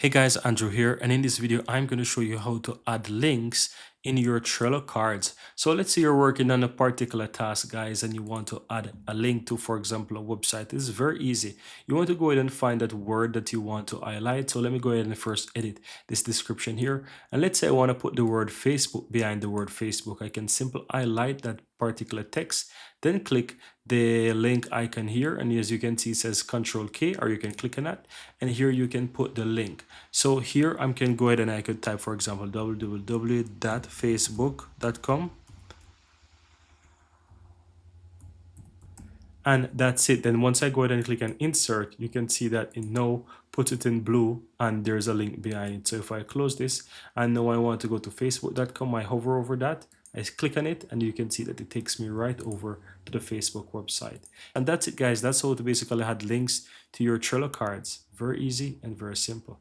Hey guys, Andrew here, and in this video I'm going to show you how to add links in your Trello cards. So let's say you're working on a particular task, guys, and you want to add a link to, for example, a website. This is very easy. You want to go ahead and find that word that you want to highlight. So let me go ahead and first edit this description here. And let's say I want to put the word Facebook behind the word Facebook. I can simply highlight that particular text, then click the link icon here, and as you can see it says Control K, or you can click on that, and here you can put the link. So here I can go ahead and I could type, for example, www.facebook.com, and that's it. Then once I go ahead and click on insert, you can see that it now puts it in blue and there's a link behind it. So if I close this and now I want to go to facebook.com, I hover over that, I click on it, and you can see that it takes me right over to the Facebook website. And that's it, guys. That's how to basically add links to your Trello cards. Very easy and very simple.